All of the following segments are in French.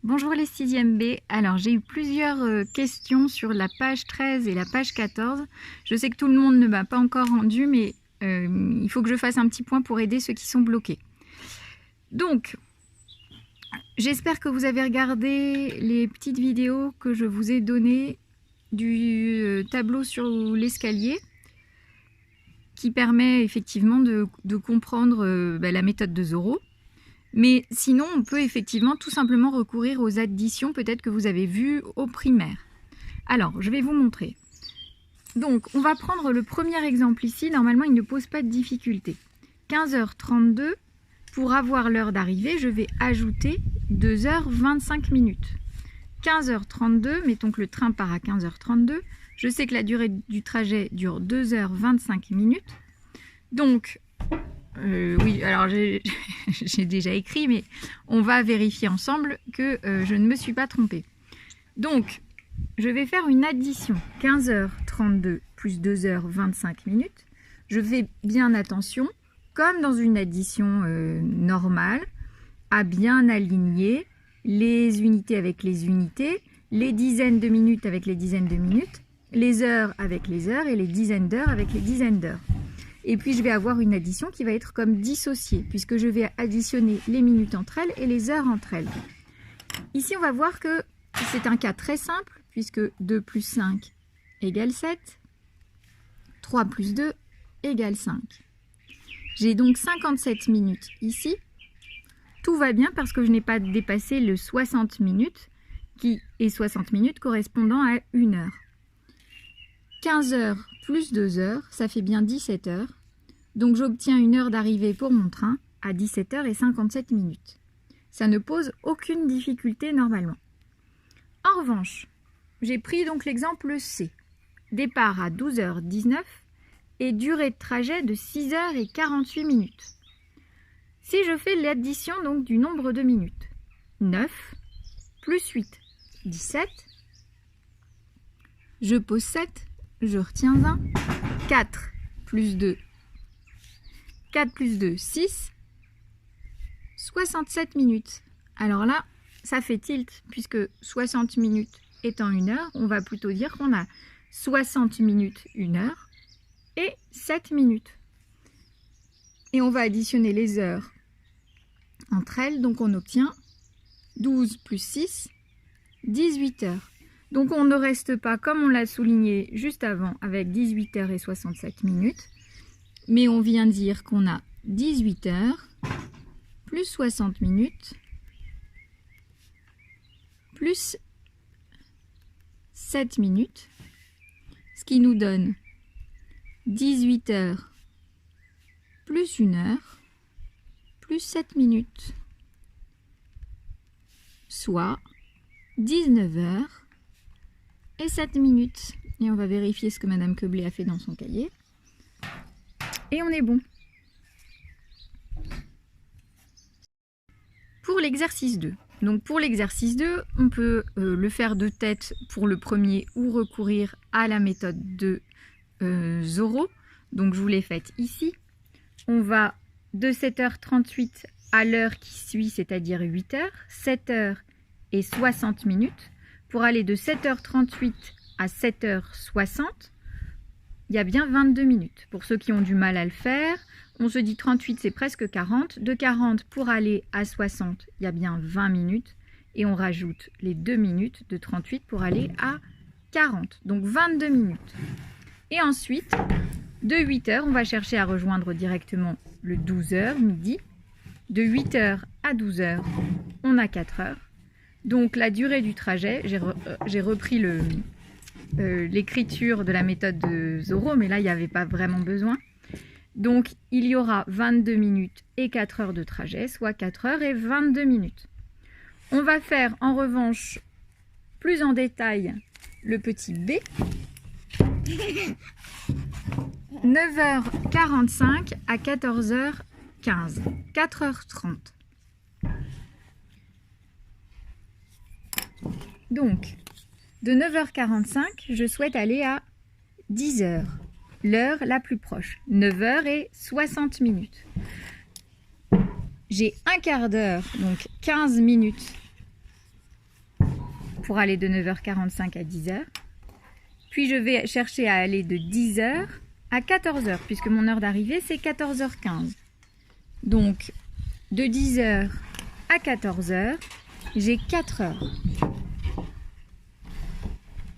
Bonjour les 6e B. Alors j'ai eu plusieurs questions sur la page 13 et la page 14. Je sais que tout le monde ne m'a pas encore rendu, mais il faut que je fasse un petit point pour aider ceux qui sont bloqués. Donc, j'espère que vous avez regardé les petites vidéos que je vous ai données du tableau sur l'escalier, qui permet effectivement de comprendre la méthode de Zoro. Mais sinon, on peut effectivement tout simplement recourir aux additions, peut-être que vous avez vu au primaire. Alors, je vais vous montrer. Donc, on va prendre le premier exemple ici. Normalement, il ne pose pas de difficulté. 15h32, pour avoir l'heure d'arrivée, je vais ajouter 2h25 minutes. 15h32, mettons que le train part à 15h32. Je sais que la durée du trajet dure 2h25 minutes. Donc, oui, alors j'ai déjà écrit, mais on va vérifier ensemble que je ne me suis pas trompée. Donc, je vais faire une addition. 15h32 plus 2h25 minutes. Je fais bien attention, comme dans une addition normale, à bien aligner les unités avec les unités, les dizaines de minutes avec les dizaines de minutes, les heures avec les heures et les dizaines d'heures avec les dizaines d'heures. Et puis je vais avoir une addition qui va être comme dissociée, puisque je vais additionner les minutes entre elles et les heures entre elles. Ici, on va voir que c'est un cas très simple, puisque 2 plus 5 égale 7, 3 plus 2 égale 5. J'ai donc 57 minutes ici. Tout va bien parce que je n'ai pas dépassé le 60 minutes, qui est 60 minutes correspondant à 1 heure. 15 heures plus 2 heures, ça fait bien 17 heures. Donc j'obtiens une heure d'arrivée pour mon train à 17h57 minutes. Ça ne pose aucune difficulté normalement. En revanche, j'ai pris donc l'exemple C. Départ à 12h19 et durée de trajet de 6h48 minutes. Si je fais l'addition donc du nombre de minutes, 9 plus 8, 17. Je pose 7. Je retiens 1, 4 plus 2, 4 plus 2, 6, 67 minutes. Alors là, ça fait tilt, puisque 60 minutes étant 1 heure, on va plutôt dire qu'on a 60 minutes 1 heure et 7 minutes. Et on va additionner les heures entre elles, donc on obtient 12 plus 6, 18 heures. Donc on ne reste pas comme on l'a souligné juste avant avec 18 heures et 67 minutes, mais on vient dire qu'on a 18 heures plus 60 minutes plus 7 minutes, ce qui nous donne 18 heures plus 1 heure plus 7 minutes, soit 19 heures et 7 minutes. Et on va vérifier ce que Madame Queblé a fait dans son cahier. Et on est bon. Pour l'exercice 2. Donc pour l'exercice 2, on peut le faire de tête pour le premier ou recourir à la méthode de Zoro. Donc je vous l'ai faite ici. On va de 7h38 à l'heure qui suit, c'est-à-dire 8h, 7h et 60 minutes. Pour aller de 7h38 à 7h60, il y a bien 22 minutes. Pour ceux qui ont du mal à le faire, on se dit 38, c'est presque 40. De 40 pour aller à 60, il y a bien 20 minutes. Et on rajoute les 2 minutes de 38 pour aller à 40. Donc 22 minutes. Et ensuite, de 8h, on va chercher à rejoindre directement le 12h, midi. De 8h à 12h, on a 4 heures. Donc la durée du trajet, j'ai repris l'écriture de la méthode de Zoro, mais là il n'y avait pas vraiment besoin. Donc il y aura 22 minutes et 4 heures de trajet, soit 4 heures et 22 minutes. On va faire en revanche plus en détail le petit B. 9h45 à 14h15, 4h30. Donc, de 9h45, je souhaite aller à 10h, l'heure la plus proche, 9h et 60 minutes. J'ai un quart d'heure, donc 15 minutes pour aller de 9h45 à 10h. Puis je vais chercher à aller de 10h à 14h, puisque mon heure d'arrivée, c'est 14h15. Donc, de 10h à 14h, j'ai 4 heures.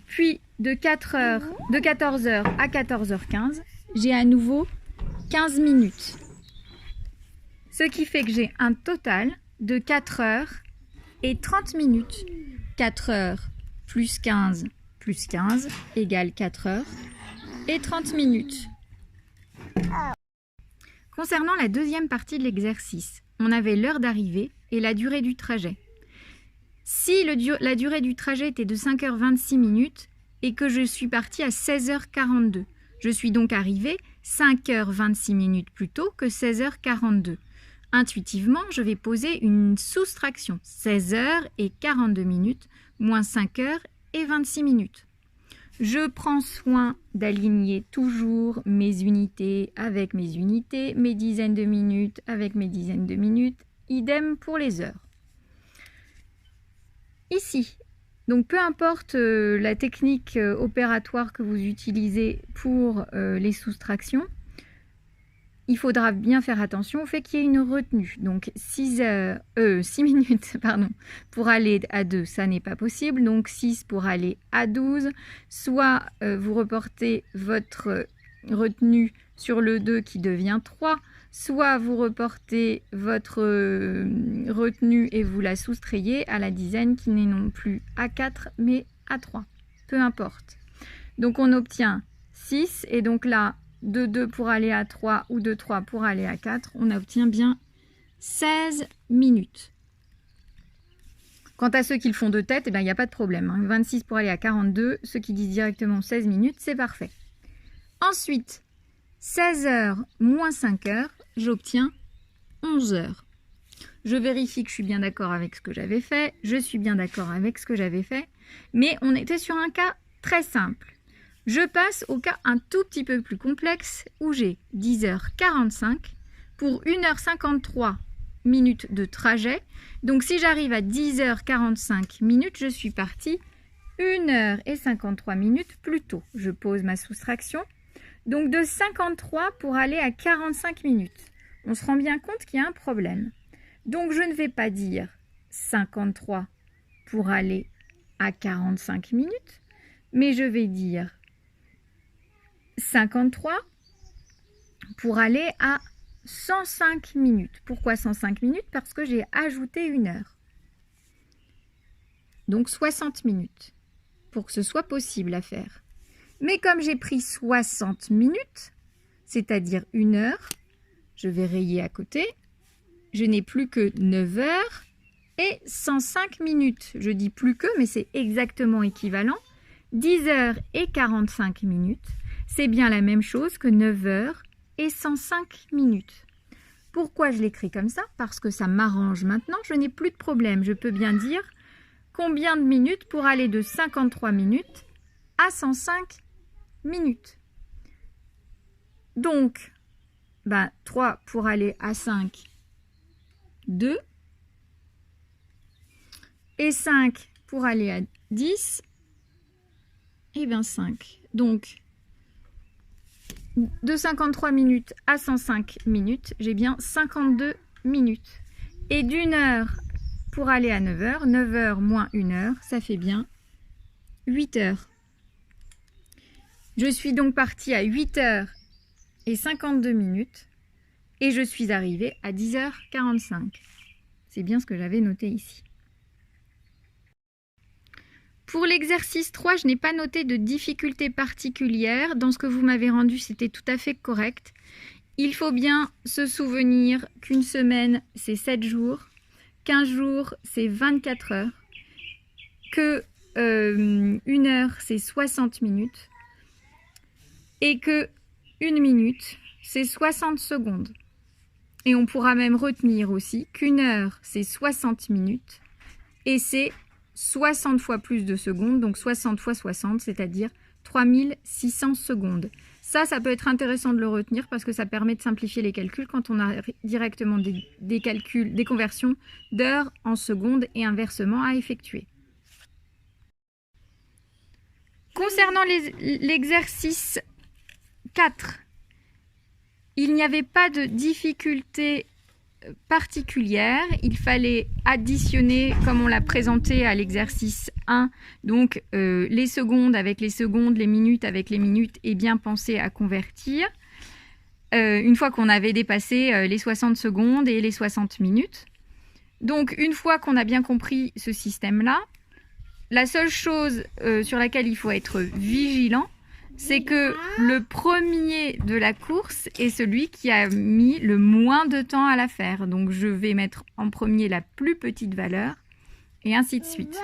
Puis, de 14h à 14h15, j'ai à nouveau 15 minutes. Ce qui fait que j'ai un total de 4 heures et 30 minutes. 4 heures plus 15 égale 4 heures et 30 minutes. Concernant la deuxième partie de l'exercice, on avait l'heure d'arrivée et la durée du trajet. Si la durée du trajet était de 5h26 minutes et que je suis partie à 16h42, je suis donc arrivée 5h26 minutes plus tôt que 16h42. Intuitivement, je vais poser une soustraction. 16h et 42 minutes moins 5h et 26 minutes. Je prends soin d'aligner toujours mes unités avec mes unités, mes dizaines de minutes avec mes dizaines de minutes, idem pour les heures. Ici, donc peu importe la technique opératoire que vous utilisez pour les soustractions, il faudra bien faire attention au fait qu'il y ait une retenue. Donc 6 minutes pour aller à 2, ça n'est pas possible. Donc 6 pour aller à 12. Soit vous reportez votre retenue sur le 2 qui devient 3. Soit vous reportez votre retenue et vous la soustrayez à la dizaine qui n'est non plus à 4 mais à 3. Peu importe. Donc on obtient 6 et donc là, de 2 pour aller à 3 ou de 3 pour aller à 4, on obtient bien 16 minutes. Quant à ceux qui le font de tête, il n'y a pas de problème. 26 pour aller à 42, ceux qui disent directement 16 minutes, c'est parfait. Ensuite, 16 heures moins 5 heures, j'obtiens 11 heures. Je vérifie que je suis bien d'accord avec ce que j'avais fait. Je suis bien d'accord avec ce que j'avais fait. Mais on était sur un cas très simple. Je passe au cas un tout petit peu plus complexe où j'ai 10h45 pour 1h53 minutes de trajet. Donc si j'arrive à 10h45 minutes, je suis partie 1h53 minutes plus tôt. Je pose ma soustraction. Donc de 53 pour aller à 45 minutes. On se rend bien compte qu'il y a un problème. Donc je ne vais pas dire 53 pour aller à 45 minutes, mais je vais dire 53 pour aller à 105 minutes. Pourquoi 105 minutes? Parce que j'ai ajouté 1 heure. Donc 60 minutes pour que ce soit possible à faire. Mais comme j'ai pris 60 minutes, c'est-à-dire 1 heure, je vais rayer à côté. Je n'ai plus que 9 heures et 105 minutes. Je dis plus que, mais c'est exactement équivalent. 10 heures et 45 minutes. C'est bien la même chose que 9 heures et 105 minutes. Pourquoi je l'écris comme ça? Parce que ça m'arrange maintenant, je n'ai plus de problème. Je peux bien dire combien de minutes pour aller de 53 minutes à 105 minutes. Donc, 3 pour aller à 5, 2. Et 5 pour aller à 10, et bien 5. Donc, de 53 minutes à 105 minutes, j'ai bien 52 minutes. Et d'1 heure pour aller à 9 heures, 9 heures moins 1 heure, ça fait bien 8 heures. Je suis donc partie à 8 heures et 52 minutes et je suis arrivée à 10h45. C'est bien ce que j'avais noté ici. Pour l'exercice 3, je n'ai pas noté de difficulté particulière. Dans ce que vous m'avez rendu, c'était tout à fait correct. Il faut bien se souvenir qu'une semaine, c'est 7 jours, 15 jours, c'est 24 heures, que 1 heure, c'est 60 minutes, et que 1 minute, c'est 60 secondes. Et on pourra même retenir aussi qu'une heure, c'est 60 minutes, et c'est 60 fois plus de secondes, donc 60 fois 60, c'est-à-dire 3600 secondes. Ça peut être intéressant de le retenir parce que ça permet de simplifier les calculs quand on a directement des calculs, des conversions d'heures en secondes et inversement à effectuer. Concernant l'exercice 4, il n'y avait pas de difficulté particulière. Il fallait additionner, comme on l'a présenté à l'exercice 1, donc les secondes avec les secondes, les minutes avec les minutes, et bien penser à convertir. Une fois qu'on avait dépassé les 60 secondes et les 60 minutes. Donc, une fois qu'on a bien compris ce système-là, la seule chose sur laquelle il faut être vigilant, c'est que le premier de la course est celui qui a mis le moins de temps à la faire. Donc, je vais mettre en premier la plus petite valeur et ainsi de suite.